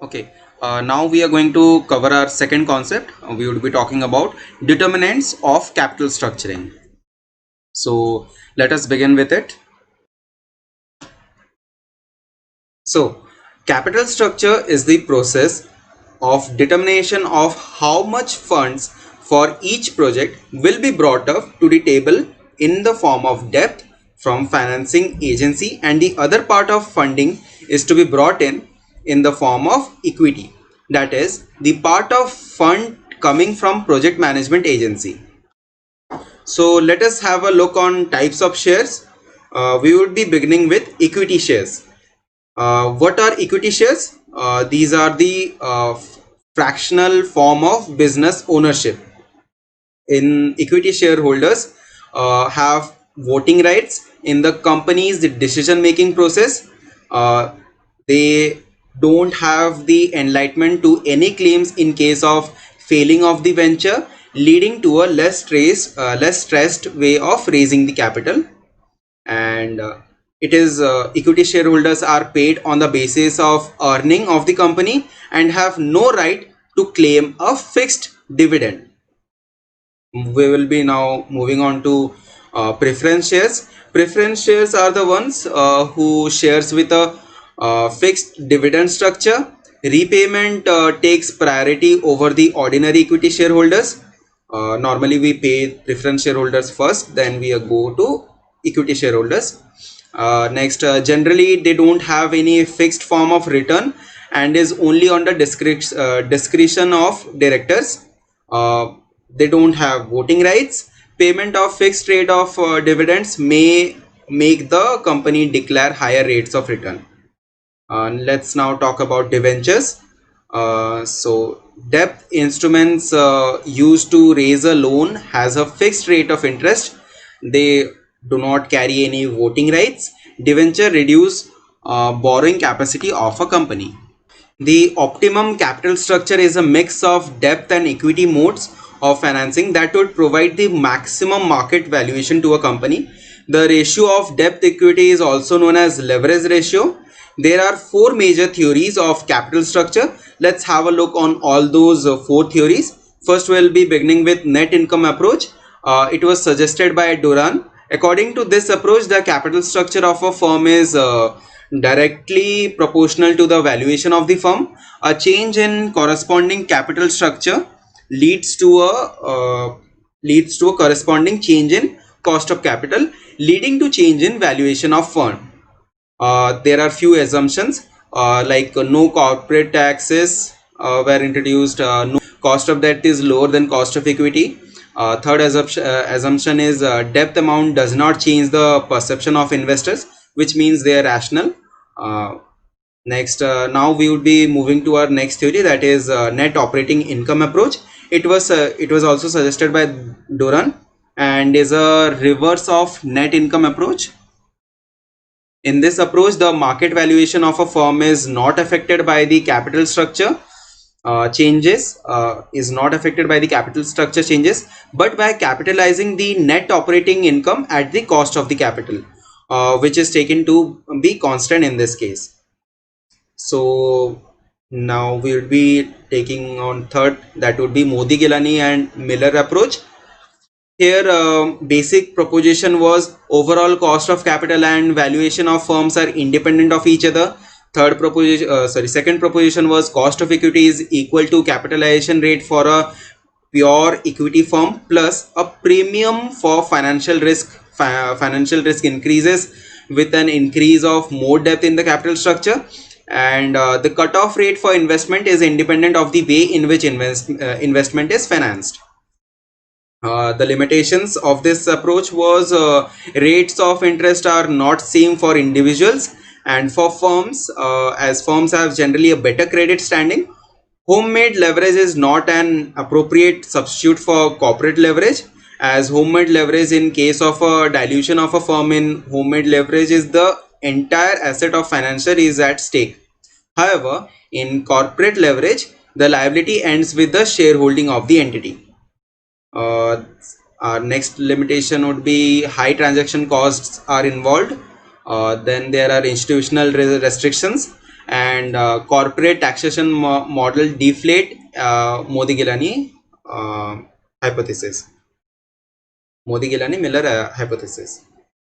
Okay, now we are going to cover our second concept. We would be talking about determinants of capital structuring. So let us begin with it. So capital structure is the process of determination of how much funds for each project will be brought up to the table in the form of debt from financing agency, and the other part of funding is to be brought in the form of equity, that is the part of fund coming from project management agency. So let us have a look on types of shares. We would be beginning with equity shares. What are equity shares? These are the fractional form of business ownership. In equity, shareholders have voting rights in the company's decision making process. Uh, they don't have the enlightenment to any claims in case of failing of the venture, leading to a less stressed way of raising the capital. And it is equity shareholders are paid on the basis of earning of the company and have no right to claim a fixed dividend. We will be now moving on to preference shares. Preference shares are the ones who shares with a fixed dividend structure. Repayment takes priority over the ordinary equity shareholders. Normally we pay preference shareholders first, then we go to equity shareholders. Next, generally they don't have any fixed form of return and is only on the discretion of directors. They don't have voting rights. Payment of fixed rate of dividends may make the company declare higher rates of return. Let's now talk about debentures. So debt instruments used to raise a loan has a fixed rate of interest. They do not carry any voting rights. Debenture reduce borrowing capacity of a company. The optimum capital structure is a mix of debt and equity modes of financing that would provide the maximum market valuation to a company. The ratio of debt equity is also known as leverage ratio. There are four major theories of capital structure. Let's have a look on all those four theories. First, we'll be beginning with net income approach. It was suggested by Duran. According to this approach, the capital structure of a firm is directly proportional to the valuation of the firm. A change in corresponding capital structure leads to a corresponding change in cost of capital, leading to change in valuation of firm. There are few assumptions like no corporate taxes were introduced. No cost of debt is lower than cost of equity. Third assumption is debt amount does not change the perception of investors, which means they are rational. Uh, Next, now we would be moving to our next theory, that is net operating income approach. It was also suggested by Duran and is a reverse of net income approach. In this approach, the market valuation of a firm is not affected by the capital structure changes, is not affected by the capital structure changes, but by capitalizing the net operating income at the cost of the capital, which is taken to be constant in this case. So now we will be taking on third, that would be Modi, Gilani and Miller approach. Here, basic proposition was overall cost of capital and valuation of firms are independent of each other. Second proposition was cost of equity is equal to capitalization rate for a pure equity firm plus a premium for financial risk. Financial risk increases with an increase of more depth in the capital structure, and the cutoff rate for investment is independent of the way in which investment is financed. The limitations of this approach was rates of interest are not same for individuals and for firms, as firms have generally a better credit standing. Homemade leverage is not an appropriate substitute for corporate leverage, as homemade leverage in case of a dilution of a firm in homemade leverage is the entire asset of financier is at stake. However, in corporate leverage, the liability ends with the shareholding of the entity. uh, our next limitation would be high transaction costs are involved. Then there are institutional restrictions. and corporate taxation model deflate Modi-Gilani hypothesis. Modi-Gilani Miller hypothesis.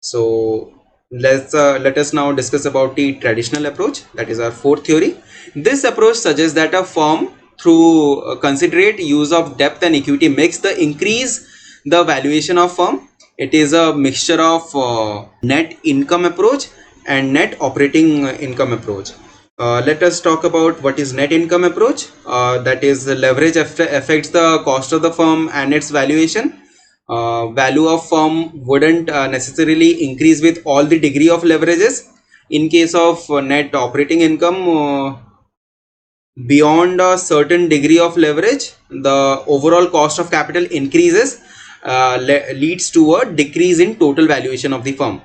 So let us now discuss about the traditional approach, that is our fourth theory. This approach suggests that a firm through considerate use of debt and equity makes the increase the valuation of firm. It is a mixture of net income approach and net operating income approach. Let us talk about what is net income approach. That is the leverage affects the cost of the firm and its valuation. Value of firm wouldn't necessarily increase with all the degree of leverages. In case of net operating income, beyond a certain degree of leverage, the overall cost of capital increases, leads to a decrease in total valuation of the firm.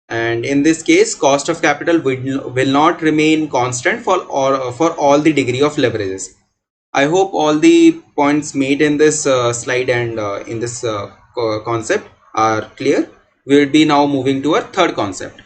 And in this case, cost of capital will not remain constant for all the degree of leverages. I hope all the points made in this slide and in this concept are clear. We will be now moving to our third concept.